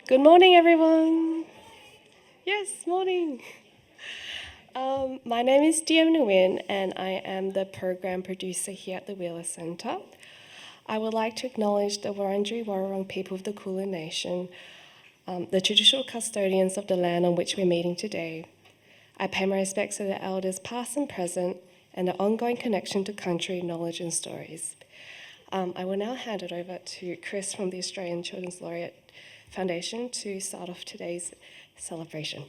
Good morning, everyone. Yes, morning. My name is Diem Nguyen, and I am the program producer here at the Wheeler Centre. I would like to acknowledge the Wurundjeri Wurrung people of the Kulin Nation, the traditional custodians of the land on which we're meeting today. I pay my respects to the elders past and present, and the ongoing connection to country, knowledge and stories. I will now hand it over to Chris from the Australian Children's Laureate Foundation to start off today's celebration.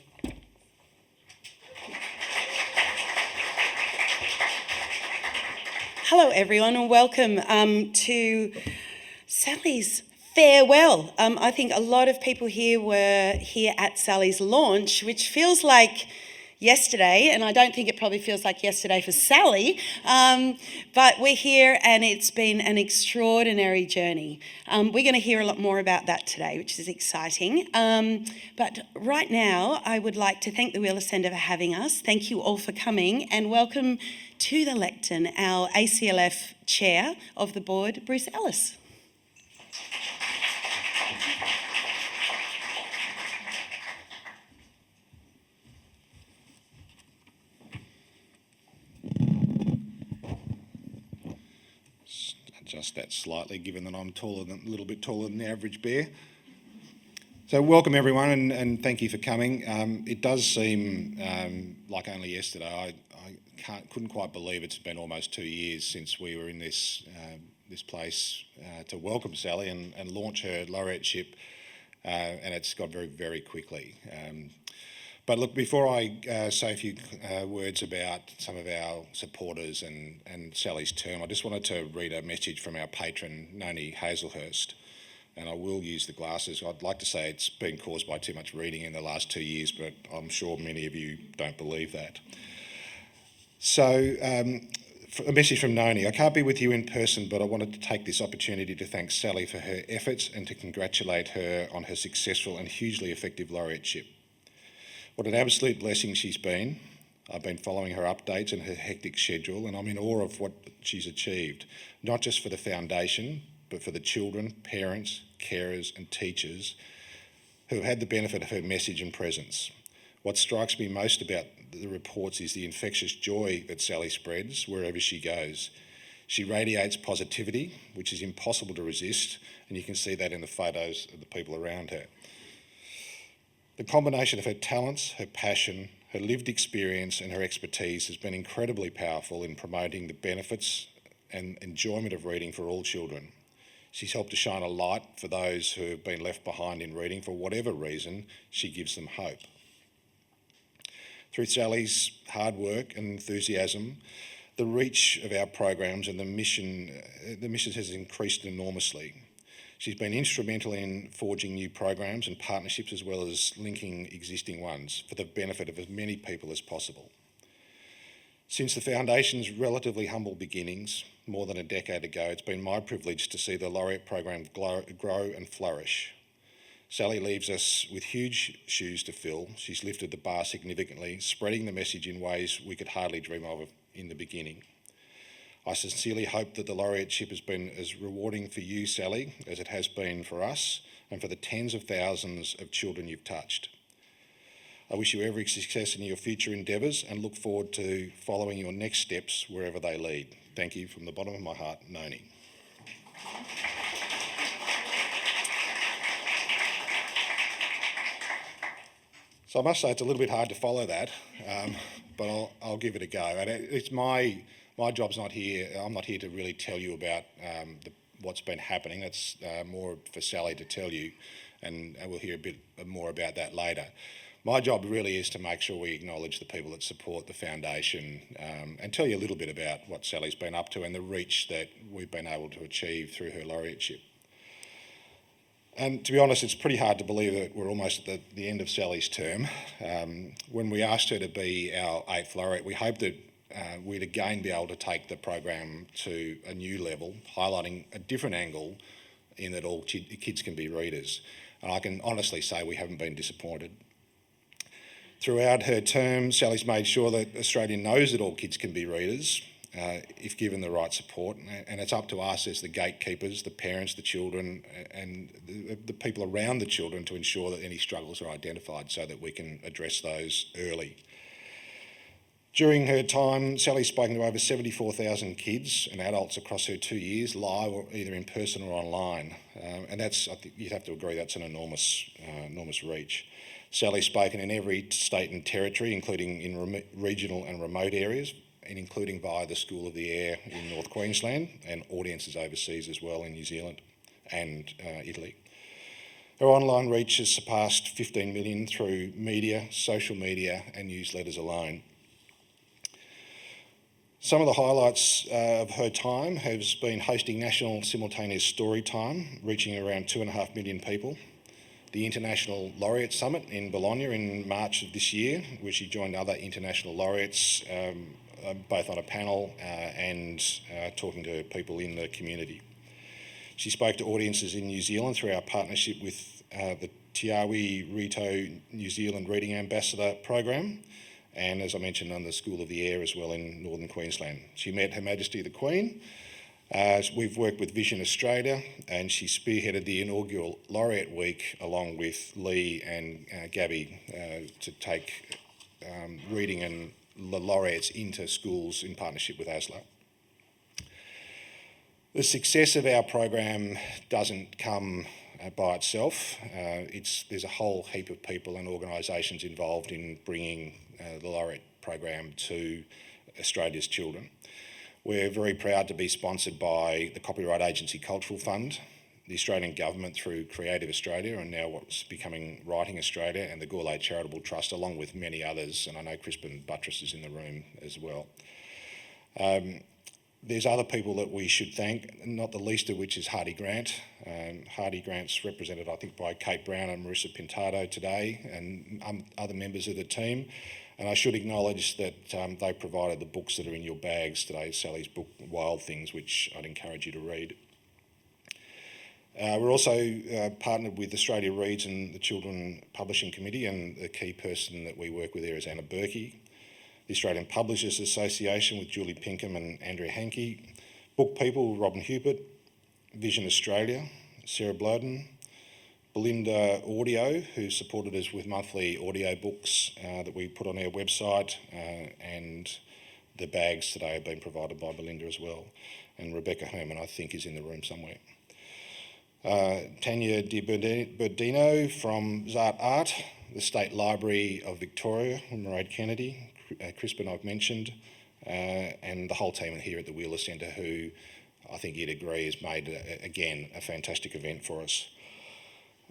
Hello everyone and welcome to Sally's farewell. I think a lot of people here were here at Sally's launch, which feels like yesterday, and I don't think it probably feels like yesterday for Sally, but we're here and it's been an extraordinary journey. We're going to hear a lot more about that today, which is exciting. But right now, I would like to thank the Wheeler Centre for having us. Thank you all for coming and welcome to the lectern, our ACLF Chair of the Board, Bruce Ellis. Adjust that slightly, given that I'm a little bit taller than the average bear. So welcome everyone, and thank you for coming. It does seem like only yesterday. I couldn't quite believe it's been almost 2 years since we were in this place to welcome Sally and launch her laureateship, and it's gone very, very quickly. But look, before I say a few words about some of our supporters and Sally's term, I just wanted to read a message from our patron, Noni Hazelhurst. And I will use the glasses. I'd like to say it's been caused by too much reading in the last 2 years, but I'm sure many of you don't believe that. So, a message from Noni. I can't be with you in person, but I wanted to take this opportunity to thank Sally for her efforts and to congratulate her on her successful and hugely effective laureateship. What an absolute blessing she's been. I've been following her updates and her hectic schedule, and I'm in awe of what she's achieved, not just for the foundation, but for the children, parents, carers and teachers who had the benefit of her message and presence. What strikes me most about the reports is the infectious joy that Sally spreads wherever she goes. She radiates positivity, which is impossible to resist, and you can see that in the photos of the people around her. The combination of her talents, her passion, her lived experience and her expertise has been incredibly powerful in promoting the benefits and enjoyment of reading for all children. She's helped to shine a light for those who have been left behind in reading for whatever reason. She gives them hope. Through Sally's hard work and enthusiasm, the reach of our programs and the mission has increased enormously. She's been instrumental in forging new programs and partnerships as well as linking existing ones for the benefit of as many people as possible. Since the Foundation's relatively humble beginnings, more than a decade ago, it's been my privilege to see the Laureate program grow and flourish. Sally leaves us with huge shoes to fill. She's lifted the bar significantly, spreading the message in ways we could hardly dream of in the beginning. I sincerely hope that the laureateship has been as rewarding for you, Sally, as it has been for us and for the tens of thousands of children you've touched. I wish you every success in your future endeavours and look forward to following your next steps wherever they lead. Thank you from the bottom of my heart, Noni. So I must say it's a little bit hard to follow that, but I'll give it a go. And it's my job's not here. I'm not here to really tell you about what's been happening. That's more for Sally to tell you, and we'll hear a bit more about that later. My job really is to make sure we acknowledge the people that support the Foundation and tell you a little bit about what Sally's been up to and the reach that we've been able to achieve through her laureateship. And to be honest, it's pretty hard to believe that we're almost at the end of Sally's term. When we asked her to be our 8th laureate, we hoped that we'd again be able to take the program to a new level, highlighting a different angle in that all kids can be readers. And I can honestly say we haven't been disappointed. Throughout her term, Sally's made sure that Australia knows that all kids can be readers, if given the right support. And it's up to us as the gatekeepers, the parents, the children, and the people around the children to ensure that any struggles are identified so that we can address those early. During her time, Sally's spoken to over 74,000 kids and adults across her 2 years, live or either in person or online. And that's, I think you'd have to agree, that's an enormous reach. Sally's spoken in every state and territory, including in regional and remote areas, and including via the School of the Air in North Queensland and audiences overseas as well in New Zealand and Italy. Her online reach has surpassed 15 million through media, social media and newsletters alone. Some of the highlights of her time has been hosting national simultaneous story time, reaching around 2.5 million people. The International Laureate Summit in Bologna in March of this year, where she joined other international laureates, both on a panel and talking to people in the community. She spoke to audiences in New Zealand through our partnership with the Te Awi Rito New Zealand Reading Ambassador program, and as I mentioned, on the School of the Air as well in Northern Queensland. She met Her Majesty the Queen. We've worked with Vision Australia, and she spearheaded the inaugural Laureate Week along with Lee and Gabby to take reading and the laureates into schools in partnership with ASLA. The success of our program doesn't come by itself. There's a whole heap of people and organisations involved in bringing the Laureate program to Australia's children. We're very proud to be sponsored by the Copyright Agency Cultural Fund, the Australian Government through Creative Australia, and now what's becoming Writing Australia, and the Gourlay Charitable Trust, along with many others, and I know Crispin Buttress is in the room as well. There's other people that we should thank, not the least of which is Hardy Grant. Hardy Grant's represented, I think, by Kate Brown and Marissa Pintado today, and other members of the team. And I should acknowledge that they provided the books that are in your bags today, Sally's book, Wild Things, which I'd encourage you to read. We're also partnered with Australia Reads and the Children Publishing Committee, and the key person that we work with there is Anna Berkey. The Australian Publishers Association with Julie Pinkham and Andrea Hankey. Book People, Robin Hupert. Vision Australia, Sarah Bloden. Belinda Audio, who supported us with monthly audio books that we put on our website, and the bags today have been provided by Belinda as well. And Rebecca Herman, I think, is in the room somewhere. Tanya Di Berdino from Zart Art, the State Library of Victoria, Mairead Kennedy, Crispin I've mentioned, and the whole team here at the Wheeler Centre, who I think you'd agree has made, again, a fantastic event for us.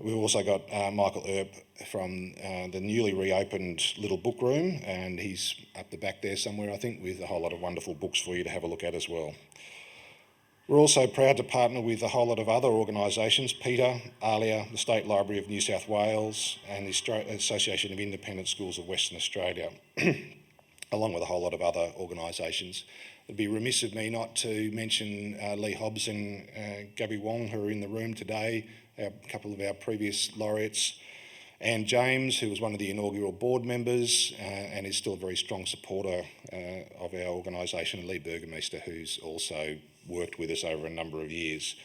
We've also got Michael Earp from the newly reopened Little Book Room, and he's up the back there somewhere, I think, with a whole lot of wonderful books for you to have a look at as well. We're also proud to partner with a whole lot of other organisations, PETA, ALIA, the State Library of New South Wales, and the Association of Independent Schools of Western Australia, along with a whole lot of other organisations. It'd be remiss of me not to mention Lee Hobbs and Gabby Wong, who are in the room today, a couple of our previous laureates, and James, who was one of the inaugural board members and is still a very strong supporter of our organisation, and Lee Burgermeister, who's also worked with us over a number of years.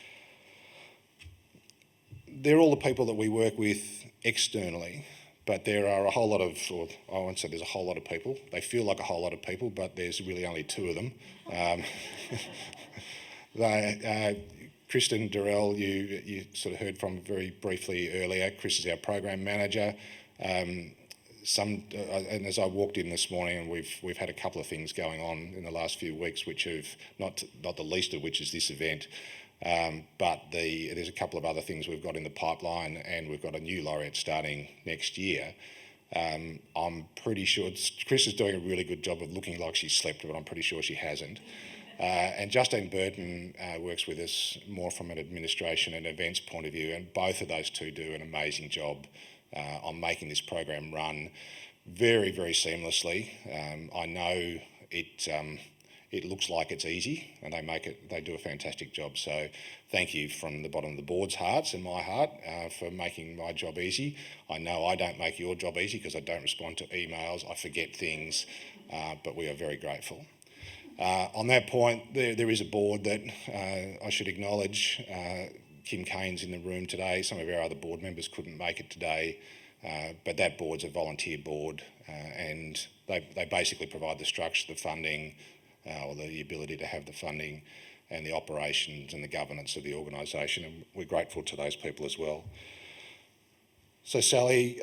They're all the people that we work with externally, but there are a whole lot of, or I won't say there's a whole lot of people, they feel like a whole lot of people, but there's really only two of them. Kristen Durrell, you sort of heard from very briefly earlier. Chris is our program manager. And as I walked in this morning, and we've had a couple of things going on in the last few weeks, which have not the least of which is this event. But there's a couple of other things we've got in the pipeline, and we've got a new laureate starting next year. I'm pretty sure Chris is doing a really good job of looking like she's slept, but I'm pretty sure she hasn't. And Justine Burton works with us more from an administration and events point of view, and both of those two do an amazing job on making this program run very, very seamlessly. I know it looks like it's easy, and they do a fantastic job. So thank you from the bottom of the board's hearts and my heart for making my job easy. I know I don't make your job easy because I don't respond to emails, I forget things, but we are very grateful. On that point, there is a board that I should acknowledge. Kim Kane's in the room today. Some of our other board members couldn't make it today, but that board's a volunteer board, and they basically provide the structure, the funding, or the ability to have the funding and the operations and the governance of the organisation, and we're grateful to those people as well. So Sally,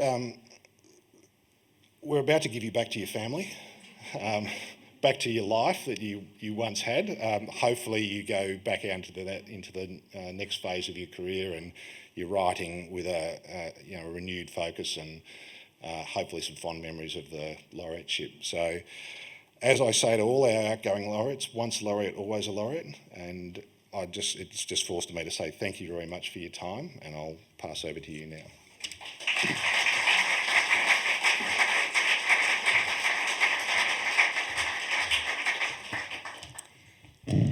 we're about to give you back to your family, back to your life that you once had. Hopefully you go back out into the next phase of your career, and you're writing with a renewed focus and hopefully some fond memories of the laureateship. So, as I say to all our outgoing laureates, once laureate, always a laureate, and it's just forced me to say thank you very much for your time, and I'll pass over to you now.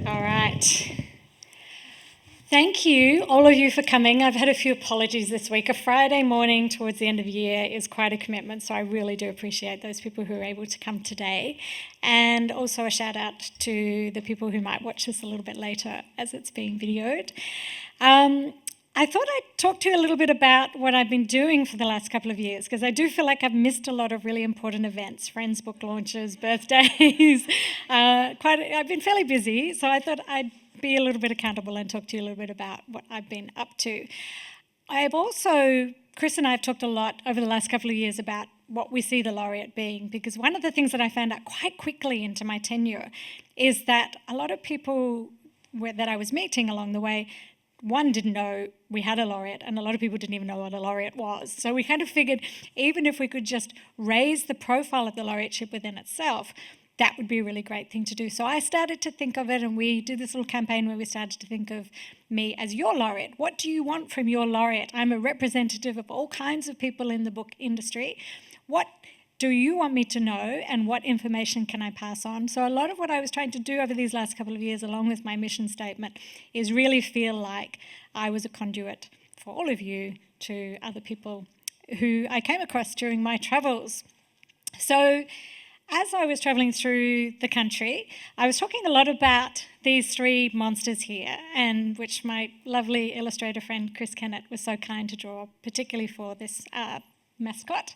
All right. Thank you, all of you, for coming. I've had a few apologies this week. A Friday morning towards the end of the year is quite a commitment, so I really do appreciate those people who are able to come today. And also a shout out to the people who might watch this a little bit later as it's being videoed. I thought I'd talk to you a little bit about what I've been doing for the last couple of years, because I do feel like I've missed a lot of really important events, friends' book launches, birthdays. I've been fairly busy, so I thought I'd be a little bit accountable and talk to you a little bit about what I've been up to. Chris and I have talked a lot over the last couple of years about what we see the laureate being, because one of the things that I found out quite quickly into my tenure is that a lot of people that I was meeting along the way, one, didn't know we had a laureate, and a lot of people didn't even know what a laureate was. So we kind of figured even if we could just raise the profile of the laureateship within itself, that would be a really great thing to do. So I started to think of it, and we did this little campaign where we started to think of me as your laureate. What do you want from your laureate? I'm a representative of all kinds of people in the book industry. What do you want me to know, and what information can I pass on? So a lot of what I was trying to do over these last couple of years, along with my mission statement, is really feel like I was a conduit for all of you to other people who I came across during my travels. So as I was travelling through the country, I was talking a lot about these three monsters here, and which my lovely illustrator friend Chris Kennett was so kind to draw, particularly for this mascot.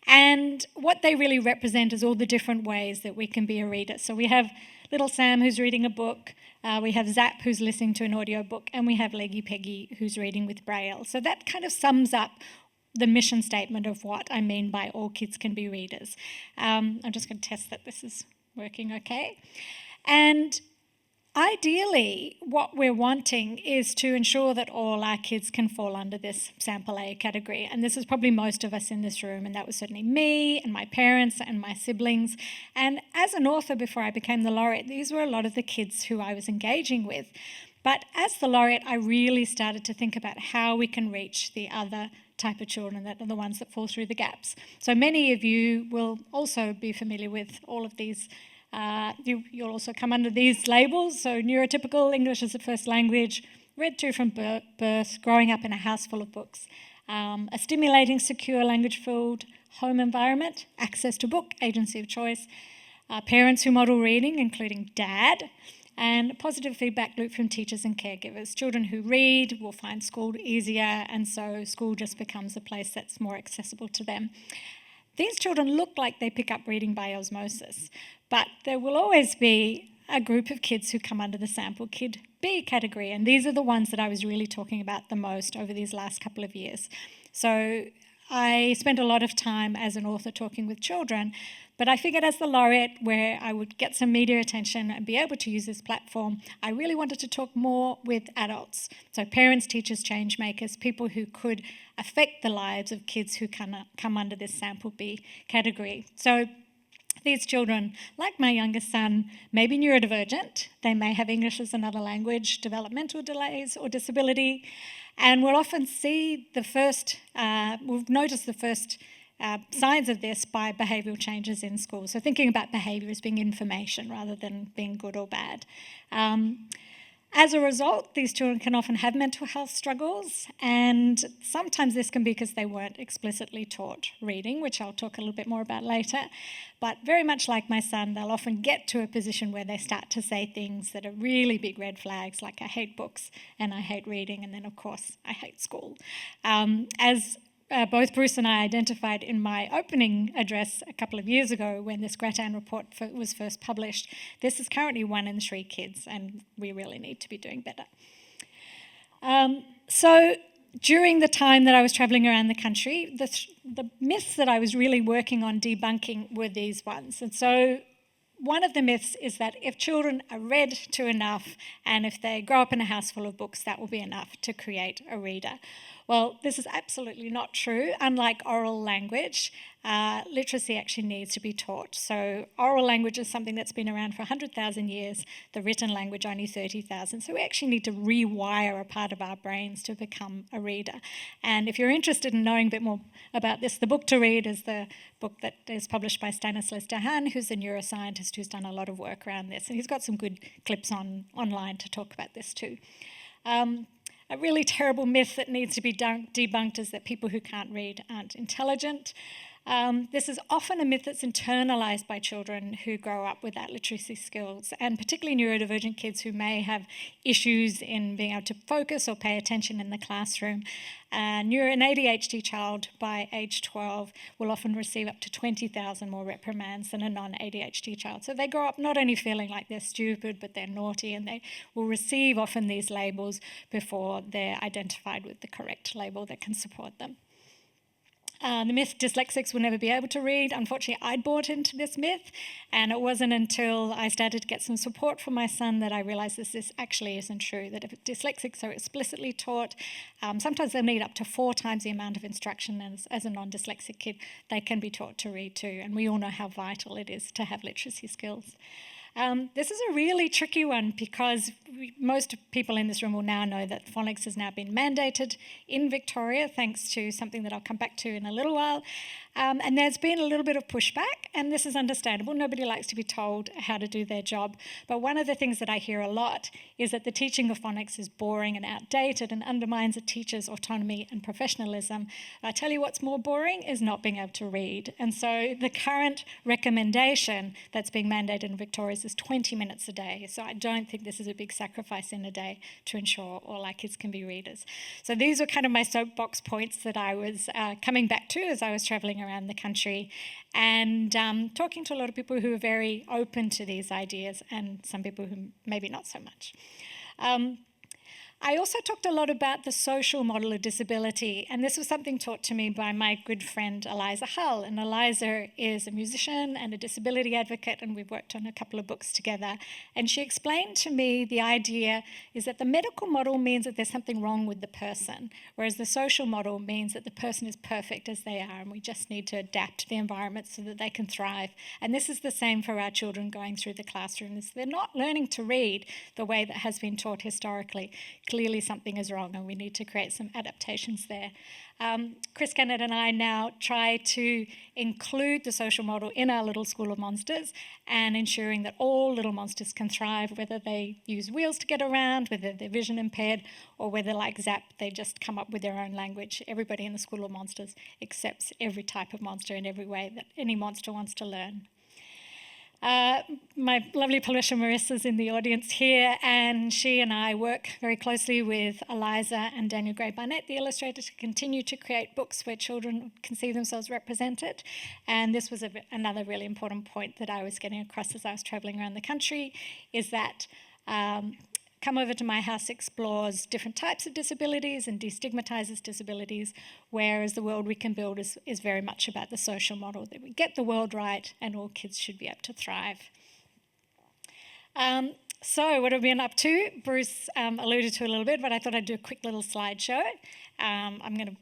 And what they really represent is all the different ways that we can be a reader. So we have little Sam who's reading a book, we have Zap who's listening to an audiobook, and we have Leggy Peggy who's reading with Braille. So that kind of sums up the mission statement of what I mean by all kids can be readers. I'm just going to test that this is working okay. And ideally, what we're wanting is to ensure that all our kids can fall under this Sample A category. And this is probably most of us in this room, and that was certainly me and my parents and my siblings. And as an author, before I became the laureate, these were a lot of the kids who I was engaging with. But as the laureate, I really started to think about how we can reach the other type of children that are the ones that fall through the gaps. So many of you will also be familiar with all of these. You'll also come under these labels. So neurotypical, English as a first language, read to from birth, growing up in a house full of books, a stimulating, secure, language-filled home environment, access to book, agency of choice, parents who model reading, including dad, and a positive feedback loop from teachers and caregivers. Children who read will find school easier, and so school just becomes a place that's more accessible to them. These children look like they pick up reading by osmosis, but there will always be a group of kids who come under the Sample Kid B category, and these are the ones that I was really talking about the most over these last couple of years. So I spent a lot of time as an author talking with children, but I figured as the laureate, where I would get some media attention and be able to use this platform, I really wanted to talk more with adults. So parents, teachers, change makers, people who could affect the lives of kids who come under this Sample B category. So these children, like my youngest son, may be neurodivergent. They may have English as another language, developmental delays or disability. And we'll often see we'll notice the first signs of this by behavioural changes in school. So thinking about behaviour as being information rather than being good or bad. As a result, these children can often have mental health struggles, and sometimes this can be because they weren't explicitly taught reading, which I'll talk a little bit more about later. But very much like my son, they'll often get to a position where they start to say things that are really big red flags, like I hate books and I hate reading, and then of course I hate school. As both Bruce and I identified in my opening address a couple of years ago when this Grattan report was first published, this is currently 1 in 3 kids, and we really need to be doing better. So during the time that I was travelling around the country, the myths that I was really working on debunking were these ones. And so one of the myths is that if children are read to enough and if they grow up in a house full of books, that will be enough to create a reader. Well, this is absolutely not true. Unlike oral language, literacy actually needs to be taught. So oral language is something that's been around for 100,000 years, the written language only 30,000. So we actually need to rewire a part of our brains to become a reader. And if you're interested in knowing a bit more about this, The Book to Read is the book that is published by Stanislas Dehaene, who's a neuroscientist who's done a lot of work around this. And he's got some good clips online to talk about this too. A really terrible myth that needs to be debunked is that people who can't read aren't intelligent. This is often a myth that's internalized by children who grow up without literacy skills, and particularly neurodivergent kids who may have issues in being able to focus or pay attention in the classroom. An ADHD child by age 12 will often receive up to 20,000 more reprimands than a non-ADHD child. So they grow up not only feeling like they're stupid, but they're naughty, and they will receive often these labels before they're identified with the correct label that can support them. The myth dyslexics will never be able to read. Unfortunately, I bought into this myth, and it wasn't until I started to get some support from my son that I realised this actually isn't true, that if dyslexics are explicitly taught, sometimes they'll need up to 4 times the amount of instruction as a non-dyslexic kid. They can be taught to read too, and we all know how vital it is to have literacy skills. This is a really tricky one because most people in this room will now know that phonics has now been mandated in Victoria, thanks to something that I'll come back to in a little while. And there's been a little bit of pushback, and this is understandable. Nobody likes to be told how to do their job. But one of the things that I hear a lot is that the teaching of phonics is boring and outdated and undermines a teacher's autonomy and professionalism. I tell you what's more boring is not being able to read. And so the current recommendation that's being mandated in Victoria is 20 minutes a day. So I don't think this is a big sacrifice in a day to ensure all our kids can be readers. So these were kind of my soapbox points that I was coming back to as I was travelling around the country and talking to a lot of people who are very open to these ideas and some people who maybe not so much. I also talked a lot about the social model of disability, and this was something taught to me by my good friend Eliza Hull. And Eliza is a musician and a disability advocate, and we've worked on a couple of books together. And she explained to me the idea is that the medical model means that there's something wrong with the person, whereas the social model means that the person is perfect as they are, and we just need to adapt the environment so that they can thrive. And this is the same for our children going through the classroom. They're not learning to read the way that has been taught historically. Clearly something is wrong and we need to create some adaptations there. Chris Kennett and I now try to include the social model in our little school of monsters and ensuring that all little monsters can thrive, whether they use wheels to get around, whether they're vision impaired, or whether like Zap, they just come up with their own language. Everybody in the school of monsters accepts every type of monster in every way that any monster wants to learn. My lovely publisher Marissa's in the audience here, and she and I work very closely with Eliza and Daniel Gray Barnett, the illustrator, to continue to create books where children can see themselves represented. And this was another really important point that I was getting across as I was travelling around the country, is that Come Over to My House explores different types of disabilities and destigmatizes disabilities, whereas the world we can build is very much about the social model, that we get the world right and all kids should be able to thrive. So what have we been up to? Bruce alluded to a little bit, but I thought I'd do a quick little slideshow. I'm going to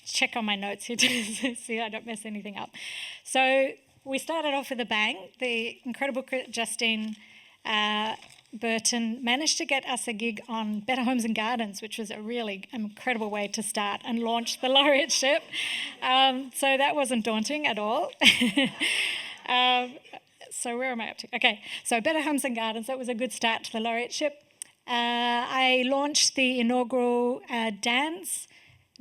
check on my notes here to see I don't mess anything up. So we started off with a bang. The incredible Justine Burton managed to get us a gig on Better Homes and Gardens, which was a really incredible way to start and launch the Laureate ship. So that wasn't daunting at all. So where am I up to? Okay, so Better Homes and Gardens, that was a good start to the Laureate ship. I launched the inaugural DANS,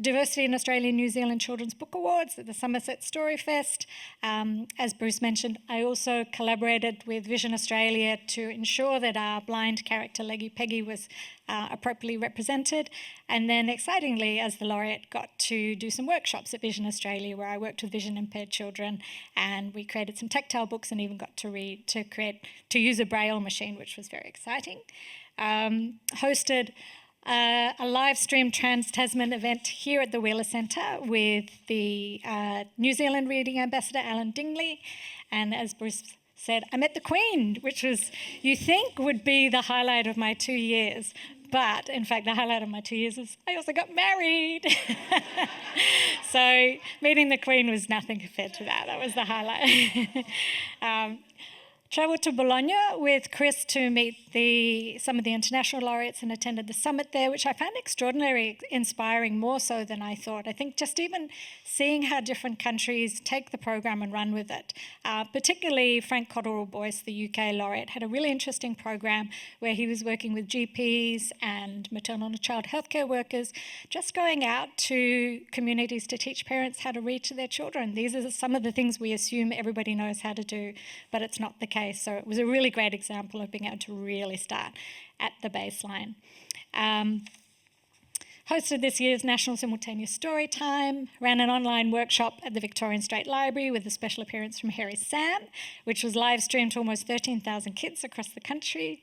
Diversity in Australia and New Zealand Children's Book Awards at the Somerset Story Fest. As Bruce mentioned, I also collaborated with Vision Australia to ensure that our blind character Leggy Peggy was appropriately represented. And then excitingly, as the Laureate, got to do some workshops at Vision Australia where I worked with vision impaired children, and we created some tactile books and even got to use a Braille machine, which was very exciting. Hosted a live stream Trans-Tasman event here at the Wheeler Centre with the New Zealand Reading Ambassador Alan Dingley, and as Bruce said, I met the Queen, which was, you think, would be the highlight of my 2 years, but in fact the highlight of my 2 years is I also got married. So meeting the Queen was nothing compared to that. That was the highlight. Travelled to Bologna with Chris to meet some of the international laureates and attended the summit there, which I found extraordinarily inspiring, more so than I thought. I think just even seeing how different countries take the program and run with it. Particularly Frank Cotterill-Boyce, the UK laureate, had a really interesting program where he was working with GPs and maternal and child healthcare workers, just going out to communities to teach parents how to read to their children. These are some of the things we assume everybody knows how to do, but it's not the case. So it was a really great example of being able to really start at the baseline. Hosted this year's National Simultaneous Storytime, ran an online workshop at the Victorian State Library with a special appearance from Harry Sam, which was live streamed to almost 13,000 kids across the country.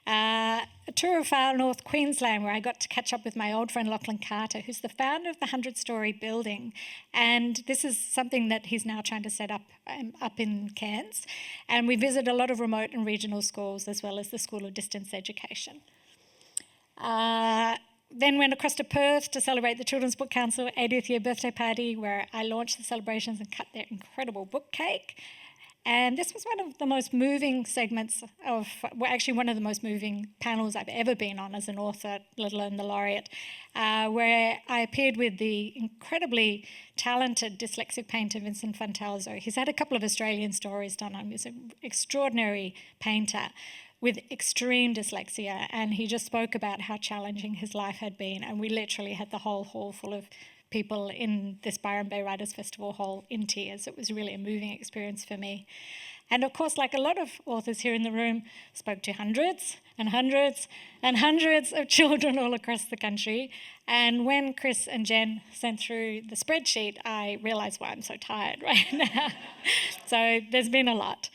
A tour of Far North Queensland, where I got to catch up with my old friend Lachlan Carter, who's the founder of the 100-storey building. And this is something that he's now trying to set up in Cairns. And we visit a lot of remote and regional schools, as well as the School of Distance Education. Then went across to Perth to celebrate the Children's Book Council 80th year birthday party, where I launched the celebrations and cut their incredible book cake. And this was one of the most moving segments of, well, actually one of the most moving panels I've ever been on as an author, let alone the laureate, where I appeared with the incredibly talented dyslexic painter Vincent Fantalzo. He's had a couple of Australian stories done on him. He's an extraordinary painter with extreme dyslexia, and he just spoke about how challenging his life had been, and we literally had the whole hall full of people in this Byron Bay Writers Festival hall in tears. It was really a moving experience for me. And of course, like a lot of authors here in the room, spoke to hundreds and hundreds and hundreds of children all across the country. And when Chris and Jen sent through the spreadsheet, I realised why I'm so tired right now. So there's been a lot.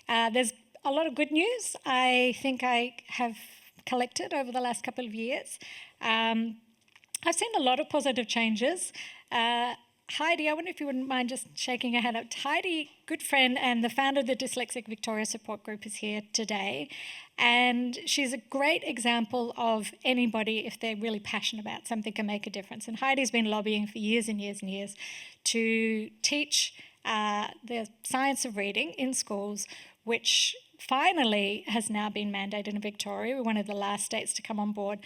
There's a lot of good news I think I have collected over the last couple of years. I've seen a lot of positive changes. Heidi, I wonder if you wouldn't mind just shaking your head up. Heidi, good friend and the founder of the Dyslexic Victoria Support Group, is here today. And she's a great example of anybody, if they're really passionate about something, can make a difference. And Heidi's been lobbying for years and years and years to teach the science of reading in schools, which finally has now been mandated in Victoria. We're one of the last states to come on board,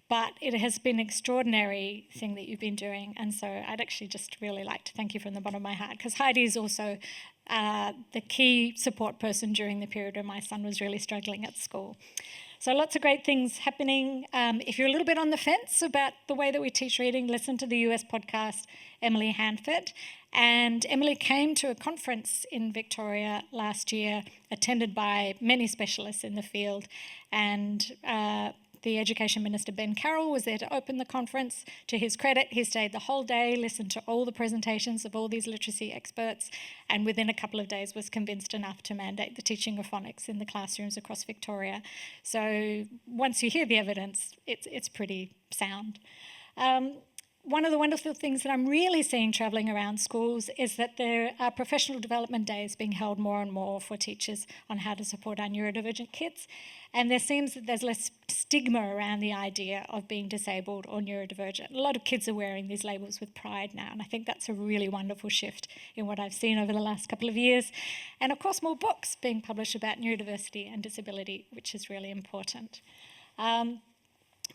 but it has been an extraordinary thing that you've been doing, and so I'd actually just really like to thank you from the bottom of my heart, because Heidi is also the key support person during the period when my son was really struggling at school. So lots of great things happening. If you're a little bit on the fence about the way that we teach reading, listen to the US podcast, Emily Hanford. And Emily came to a conference in Victoria last year, attended by many specialists in the field. And the Education Minister, Ben Carroll, was there to open the conference. To his credit, he stayed the whole day, listened to all the presentations of all these literacy experts, and within a couple of days was convinced enough to mandate the teaching of phonics in the classrooms across Victoria. So once you hear the evidence, it's pretty sound. One of the wonderful things that I'm really seeing travelling around schools is that there are professional development days being held more and more for teachers on how to support our neurodivergent kids. And there seems that there's less stigma around the idea of being disabled or neurodivergent. A lot of kids are wearing these labels with pride now, and I think that's a really wonderful shift in what I've seen over the last couple of years. And of course, more books being published about neurodiversity and disability, which is really important.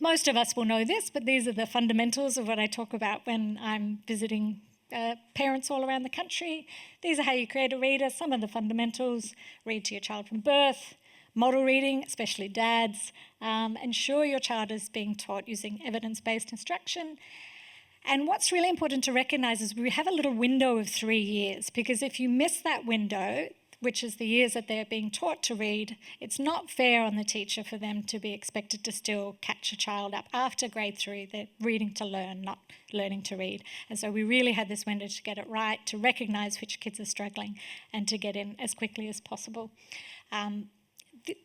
Most of us will know this, but these are the fundamentals of what I talk about when I'm visiting parents all around the country. These are how you create a reader, some of the fundamentals: read to your child from birth, Model reading, especially dads. Ensure your child is being taught using evidence-based instruction. And what's really important to recognise is we have a little window of 3 years, because if you miss that window, which is the years that they're being taught to read, it's not fair on the teacher for them to be expected to still catch a child up after grade 3. They're reading to learn, not learning to read. And so we really had this window to get it right, to recognise which kids are struggling and to get in as quickly as possible.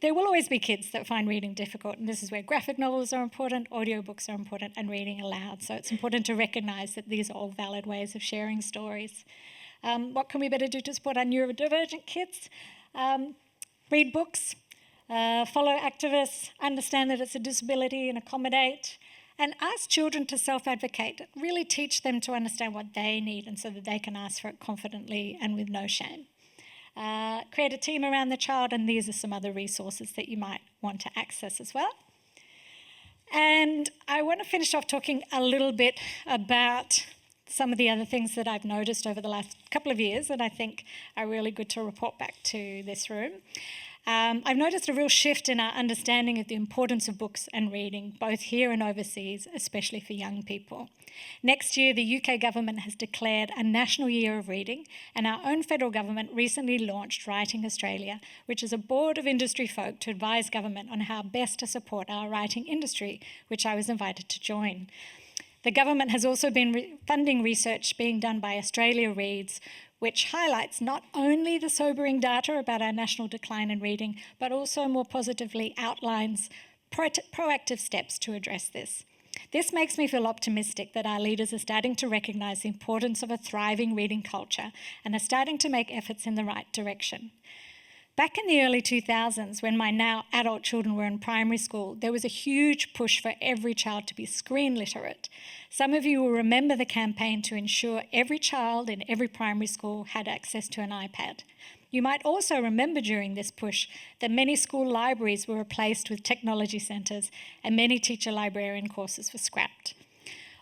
There will always be kids that find reading difficult, and this is where graphic novels are important, audiobooks are important, and reading aloud. So it's important to recognise that these are all valid ways of sharing stories. What can we better do to support our neurodivergent kids? Read books, follow activists, understand that it's a disability and accommodate, and ask children to self-advocate. Really teach them to understand what they need, and so that they can ask for it confidently and with no shame. Create a team around the child, and these are some other resources that you might want to access as well. And I want to finish off talking a little bit about some of the other things that I've noticed over the last couple of years that I think are really good to report back to this room. I've noticed a real shift in our understanding of the importance of books and reading, both here and overseas, especially for young people. Next year, the UK government has declared a National Year of Reading, and our own federal government recently launched Writing Australia, which is a board of industry folk to advise government on how best to support our writing industry, which I was invited to join. The government has also been funding research being done by Australia Reads, which highlights not only the sobering data about our national decline in reading, but also more positively outlines proactive steps to address this. This makes me feel optimistic that our leaders are starting to recognise the importance of a thriving reading culture and are starting to make efforts in the right direction. Back in the early 2000s, when my now adult children were in primary school, there was a huge push for every child to be screen literate. Some of you will remember the campaign to ensure every child in every primary school had access to an iPad. You might also remember during this push that many school libraries were replaced with technology centres and many teacher librarian courses were scrapped.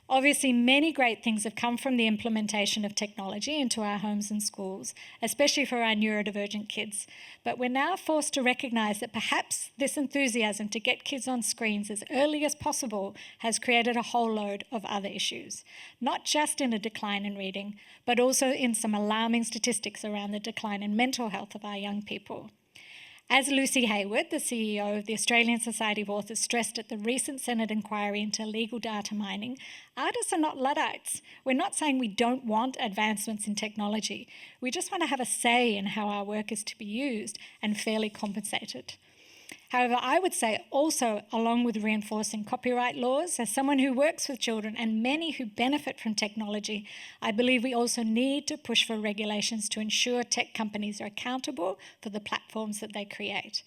Obviously, many great things have come from the implementation of technology into our homes and schools, especially for our neurodivergent kids. But we're now forced to recognise that perhaps this enthusiasm to get kids on screens as early as possible has created a whole load of other issues, not just in a decline in reading, but also in some alarming statistics around the decline in mental health of our young people. As Lucy Hayward, the CEO of the Australian Society of Authors, stressed at the recent Senate inquiry into illegal data mining, artists are not Luddites. We're not saying we don't want advancements in technology. We just want to have a say in how our work is to be used and fairly compensated. However, I would say also, along with reinforcing copyright laws, as someone who works with children and many who benefit from technology, I believe we also need to push for regulations to ensure tech companies are accountable for the platforms that they create.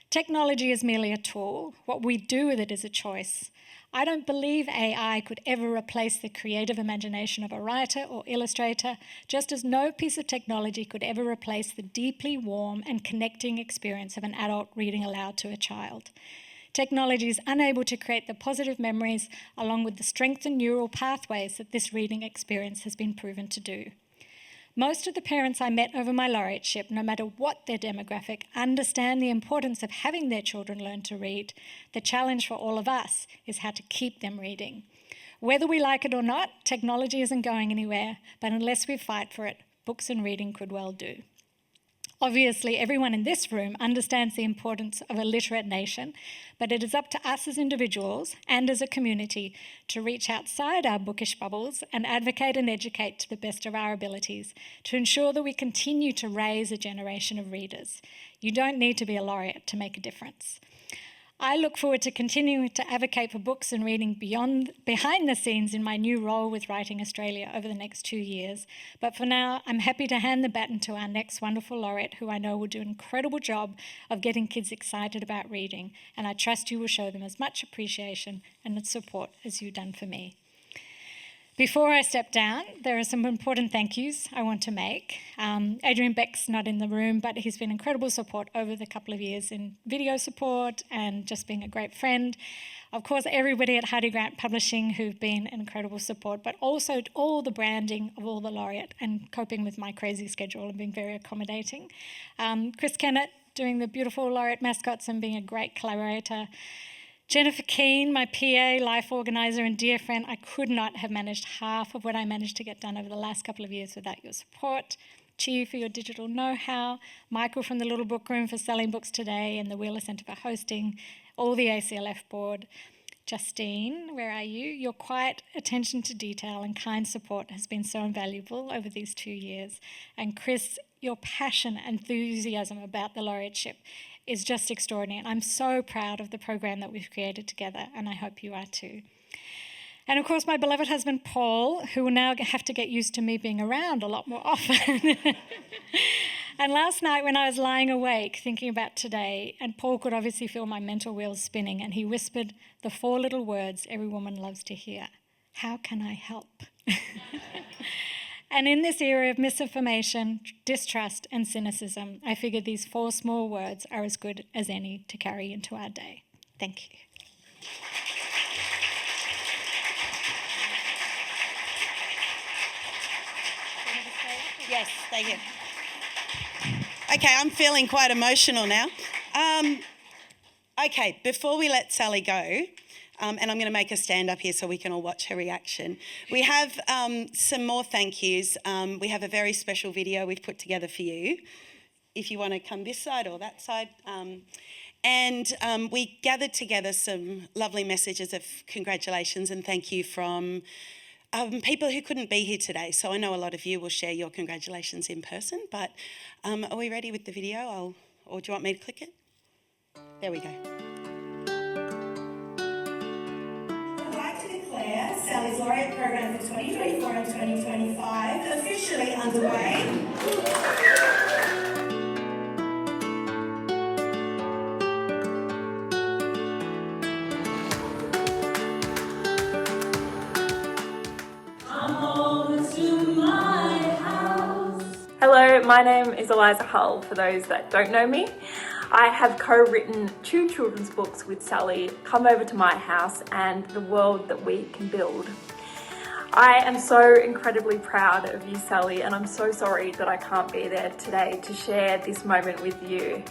Technology is merely a tool. What we do with it is a choice. I don't believe AI could ever replace the creative imagination of a writer or illustrator, just as no piece of technology could ever replace the deeply warm and connecting experience of an adult reading aloud to a child. Technology is unable to create the positive memories along with the strengthened neural pathways that this reading experience has been proven to do. Most of the parents I met over my laureateship, no matter what their demographic, understand the importance of having their children learn to read. The challenge for all of us is how to keep them reading. Whether we like it or not, technology isn't going anywhere, but unless we fight for it, books and reading could well do. Obviously, everyone in this room understands the importance of a literate nation, but it is up to us as individuals and as a community to reach outside our bookish bubbles and advocate and educate to the best of our abilities to ensure that we continue to raise a generation of readers. You don't need to be a laureate to make a difference. I look forward to continuing to advocate for books and reading behind the scenes in my new role with Writing Australia over the next 2 years. But for now, I'm happy to hand the baton to our next wonderful laureate, who I know will do an incredible job of getting kids excited about reading. And I trust you will show them as much appreciation and support as you've done for me. Before I step down, there are some important thank yous I want to make. Adrian Beck's not in the room, but he's been incredible support over the couple of years in video support and just being a great friend. Of course, everybody at Hardy Grant Publishing who've been an incredible support, but also all the branding of all the laureate and coping with my crazy schedule and being very accommodating. Chris Kennett, doing the beautiful Laureate mascots and being a great collaborator. Jennifer Keane, my PA, life organizer and dear friend. I could not have managed half of what I managed to get done over the last couple of years without your support. Chi for your digital know-how, Michael from the Little Book Room for selling books today, and the Wheeler Centre for hosting, all the ACLF board. Justine, where are you? Your quiet attention to detail and kind support has been so invaluable over these 2 years. And Chris, your passion and enthusiasm about the laureateship is just extraordinary. And I'm so proud of the program that we've created together, and I hope you are too. And of course, my beloved husband, Paul, who will now have to get used to me being around a lot more often. And last night when I was lying awake thinking about today, and Paul could obviously feel my mental wheels spinning, and he whispered the 4 little words every woman loves to hear: how can I help? And in this era of misinformation, distrust and cynicism, I figured these 4 small words are as good as any to carry into our day. Thank you. Yes, stay here. Okay, I'm feeling quite emotional now. Okay, before we let Sally go, and I'm going to make her stand up here so we can all watch her reaction, we have some more thank yous. We have a very special video we've put together for you, if you want to come this side or that side. And we gathered together some lovely messages of congratulations and thank you from people who couldn't be here today. So I know a lot of you will share your congratulations in person, but are we ready with the video? Or do you want me to click it? There we go. I'd like to declare Sally's Laureate program for 2024 and 2025 officially underway. Hello, my name is Eliza Hull, for those that don't know me. I have co-written 2 children's books with Sally, Come Over to My House and The World That We Can Build. I am so incredibly proud of you, Sally, and I'm so sorry that I can't be there today to share this moment with you.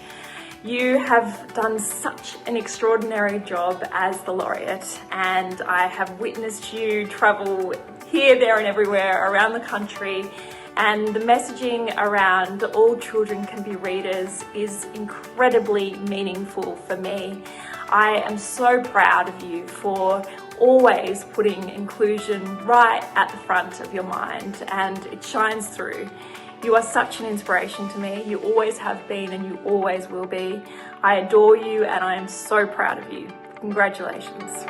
You have done such an extraordinary job as the Laureate, and I have witnessed you travel here, there and everywhere around the country, and the messaging around all children can be readers is incredibly meaningful for me. I am so proud of you for always putting inclusion right at the front of your mind, and it shines through. You are such an inspiration to me. You always have been and you always will be. I adore you and I am so proud of you. Congratulations.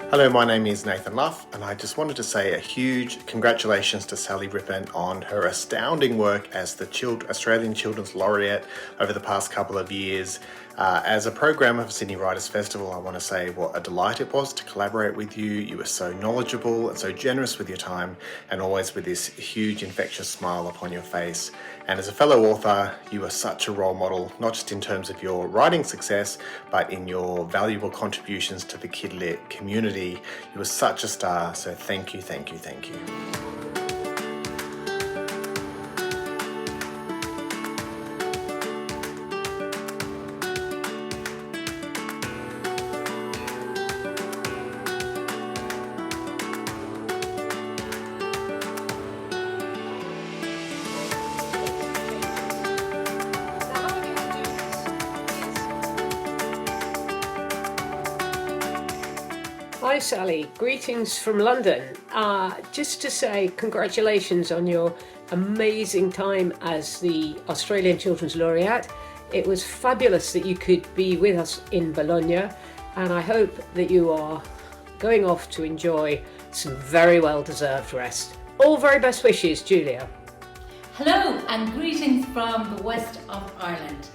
Hello, my name is Nathan Luff, and I just wanted to say a huge congratulations to Sally Rippin on her astounding work as the Australian Children's Laureate over the past couple of years. As a programmer for Sydney Writers Festival, I want to say what a delight it was to collaborate with you. You were so knowledgeable and so generous with your time, and always with this huge infectious smile upon your face. And as a fellow author, you are such a role model, not just in terms of your writing success, but in your valuable contributions to the KidLit community. You were such a star, so thank you, thank you, thank you. Hi Sally, greetings from London. Just to say congratulations on your amazing time as the Australian Children's Laureate. It was fabulous that you could be with us in Bologna, and I hope that you are going off to enjoy some very well-deserved rest. All very best wishes, Julia. Hello and greetings from the west of Ireland.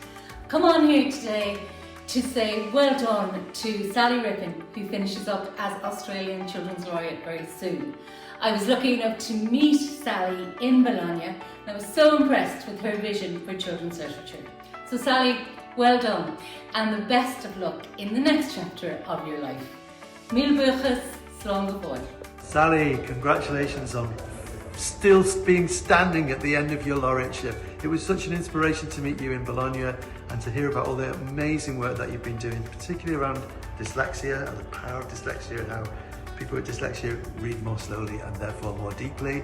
come on here today to say well done to Sally Rippin, who finishes up as Australian Children's Laureate very soon. I was lucky enough to meet Sally in Bologna, and I was so impressed with her vision for children's literature. So Sally, well done, and the best of luck in the next chapter of your life. Mil buchas, slán go fóill. Sally, congratulations on still being standing at the end of your laureateship. It was such an inspiration to meet you in Bologna and to hear about all the amazing work that you've been doing, particularly around dyslexia and the power of dyslexia and how people with dyslexia read more slowly and therefore more deeply.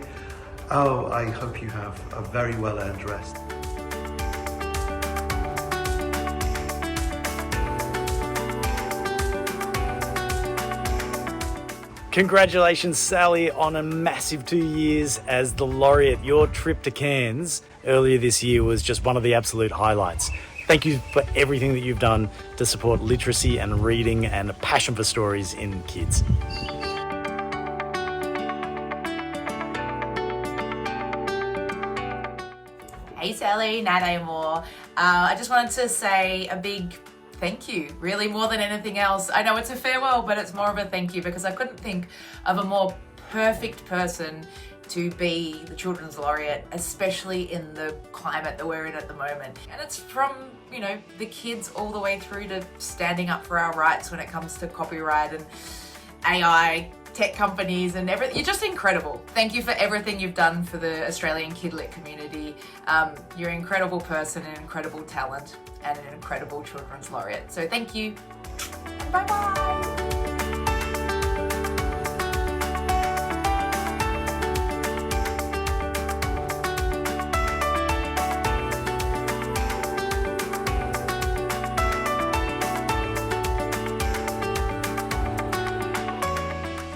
Oh, I hope you have a very well-earned rest. Congratulations, Sally, on a massive 2 years as the laureate. Your trip to Cairns earlier this year was just one of the absolute highlights. Thank you for everything that you've done to support literacy and reading and a passion for stories in kids. Hey Sally, Nat Amor. I just wanted to say a big thank you, really more than anything else. I know it's a farewell, but it's more of a thank you because I couldn't think of a more perfect person to be the Children's Laureate, especially in the climate that we're in at the moment. And it's from, you know, the kids all the way through to standing up for our rights when it comes to copyright and AI, tech companies and everything. You're just incredible. Thank you for everything you've done for the Australian kidlit community. You're an incredible person, an incredible talent, and an incredible Children's Laureate. So thank you, and bye-bye.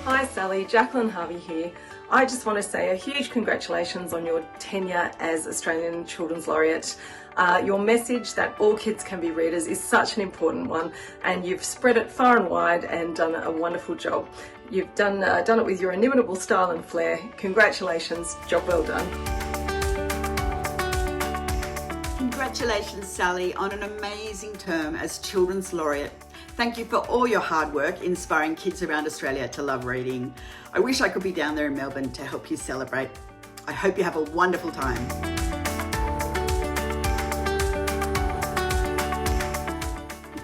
Hi Sally, Jacqueline Harvey here. I just want to say a huge congratulations on your tenure as Australian Children's Laureate. Your message that all kids can be readers is such an important one, and you've spread it far and wide and done a wonderful job. You've done it with your inimitable style and flair. Congratulations, job well done. Congratulations, Sally, on an amazing term as Children's Laureate. Thank you for all your hard work inspiring kids around Australia to love reading. I wish I could be down there in Melbourne to help you celebrate. I hope you have a wonderful time.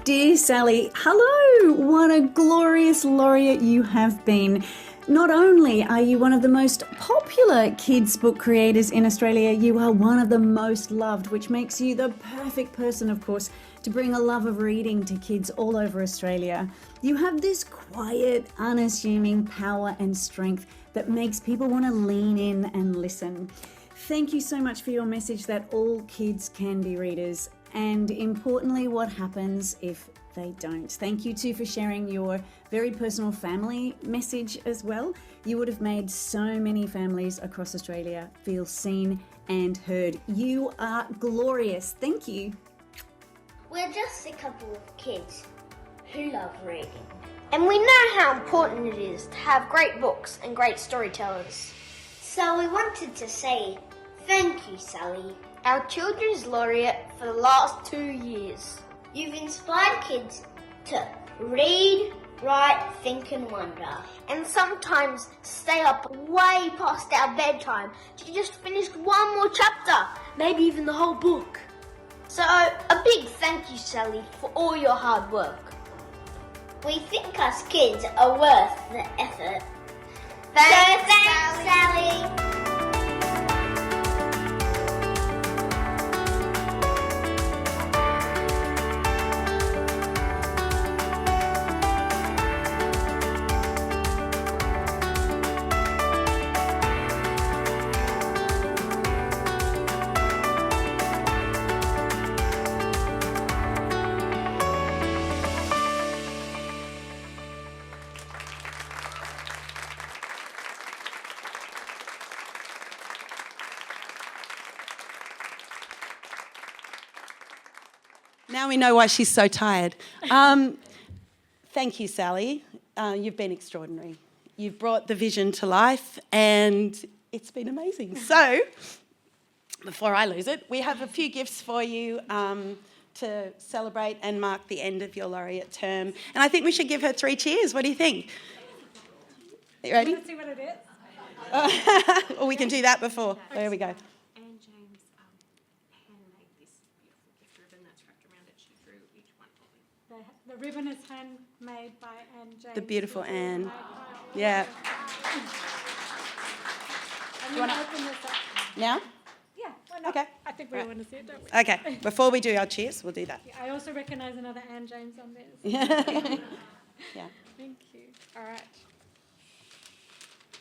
Dear Sally, hello! What a glorious laureate you have been. Not only are you one of the most popular kids book creators in Australia, you are one of the most loved, which makes you the perfect person, of course, to bring a love of reading to kids all over Australia. You have this quiet, unassuming power and strength that makes people want to lean in and listen. Thank you so much for your message that all kids can be readers, and importantly, what happens if they don't. Thank you too for sharing your very personal family message as well. You would have made so many families across Australia feel seen and heard. You are glorious. Thank you. We're just a couple of kids who love reading. And we know how important it is to have great books and great storytellers. So we wanted to say thank you, Sally, our Children's Laureate for the last 2 years. You've inspired kids to read, write, think and wonder. And sometimes stay up way past our bedtime to just finish one more chapter, maybe even the whole book. So a big thank you, Sally, for all your hard work. We think us kids are worth the effort. Thanks, Sally. Now we know why she's so tired. Thank you, Sally. You've been extraordinary. You've brought the vision to life and it's been amazing. So, before I lose it, we have a few gifts for you to celebrate and mark the end of your laureate term. And I think we should give her 3 cheers. What do you think? You ready? Want to see what it is? Or we can do that before. There we go. And James handmade this beautiful gift ribbon that's wrapped around it. She drew each one for me. The ribbon is handmade by Anne James. The beautiful Anne. Yeah. I'm going to open this up. Now? Yeah, why not? Okay. I think we all want to see it, don't we? Okay. Before we do our cheers, we'll do that. I also recognise another Anne James on this. Yeah. Thank you. All right.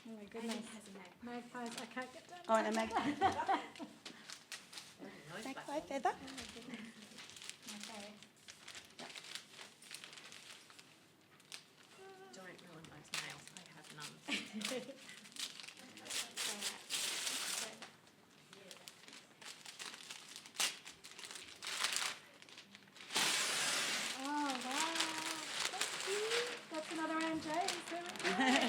Oh my goodness. Magpies, I can't get down. Oh, and a magpie. Magpie feather. Okay. Don't ruin those nails. I have none. Oh, wow. Thank you. That's another Anne James. There we go.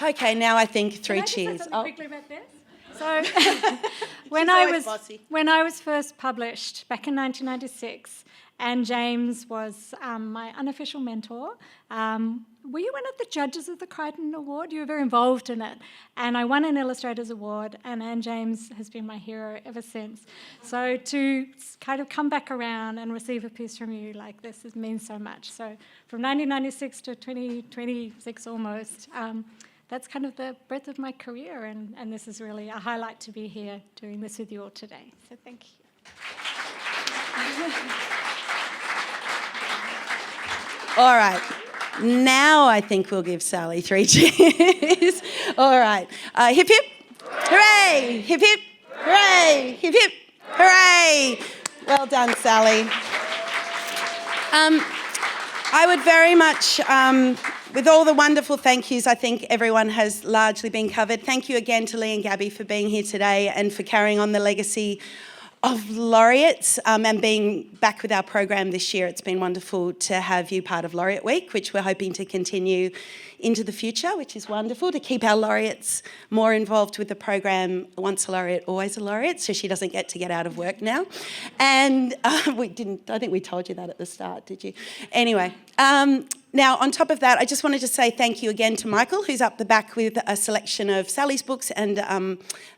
Okay, now I think 3 Can I just say cheers. something quickly about this? So, always bossy. when I was first published back in 1996, Anne James was my unofficial mentor. Were you one of the judges of the Crichton Award? You were very involved in it. And I won an Illustrators Award, and Anne James has been my hero ever since. So to kind of come back around and receive a piece from you like this, it means so much. So from 1996 to 2026 almost, that's kind of the breadth of my career, and this is really a highlight to be here doing this with you all today. So thank you. All right. Now I think we'll give Sally 3 cheers. All right. Hip, hip. Hooray. Hip, hip. Hooray. Hip, hip. Hooray. Well done, Sally. I would very much, with all the wonderful thank yous, I think everyone has largely been covered. Thank you again to Lee and Gabby for being here today and for carrying on the legacy of laureates and being back with our program this year. It's been wonderful to have you part of Laureate Week, which we're hoping to continue into the future, which is wonderful, to keep our laureates more involved with the program. Once a laureate, always a laureate, so she doesn't get to get out of work now. And I think we told you that at the start, did you? Anyway, now, on top of that, I just wanted to say thank you again to Michael, who's up the back with a selection of Sally's books and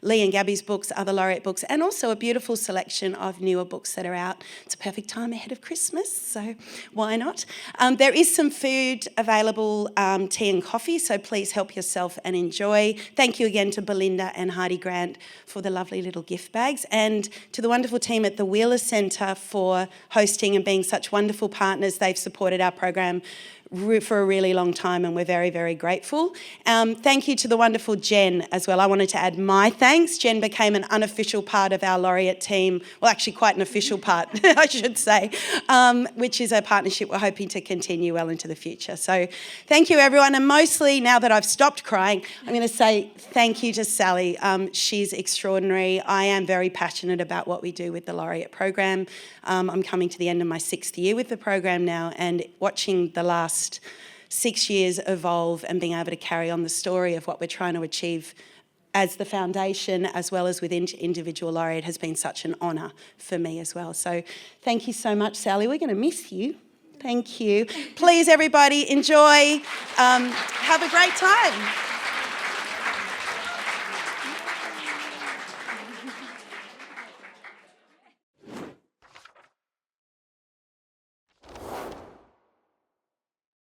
Lee and Gabby's books, other laureate books, and also a beautiful selection of newer books that are out. It's a perfect time ahead of Christmas, so why not? There is some food available, tea and coffee, so please help yourself and enjoy. Thank you again to Belinda and Heidi Grant for the lovely little gift bags, and to the wonderful team at the Wheeler Centre for hosting and being such wonderful partners. They've supported our program for a really long time, and we're very, very grateful. Thank you to the wonderful Jen as well. I wanted to add my thanks. Jen became an unofficial part of our laureate team, well, actually quite an official part, I should say, which is a partnership we're hoping to continue well into the future. So thank you, everyone. And mostly, now that I've stopped crying, I'm going to say thank you to Sally. She's extraordinary. I am very passionate about what we do with the laureate program. I'm coming to the end of my 6th year with the program now, and watching the last 6 years evolve and being able to carry on the story of what we're trying to achieve as the foundation as well as with individual laureate has been such an honour for me as well. So thank you so much, Sally. We're going to miss you. Thank you. Please, everybody, enjoy. Have a great time.